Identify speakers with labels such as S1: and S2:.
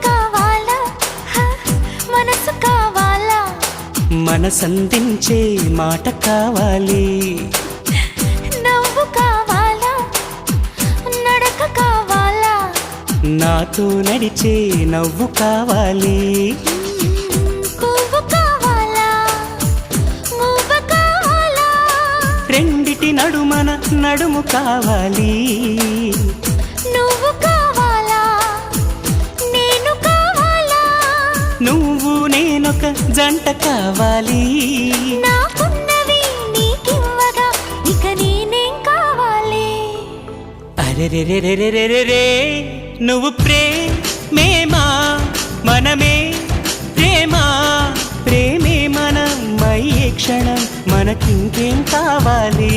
S1: కావాలా మనసు కావాలా
S2: మనసందించే మాట కావాలి
S1: నవ్వు కావాలా నడక కావాలా
S2: నాతో నడిచే నవ్వు కావాలి
S1: పువ్వు కావాలా మువ్వ కావాలా
S2: రెండిటి నడుమన నడుము కావాలి
S1: నువ్వు కావాలా నేను కావాలా
S2: నువ్వు నేనొక జంట కావాలి
S1: నాకున్నవి నీకివ్వగా ఇక నేనేం కావాలి
S2: అరెరెరెరెరెరెరే నువ్వు ప్రేమేమా మనమే ప్రేమ ప్రేమే మనమయ్యే క్షణం మనకింకేం కావాలి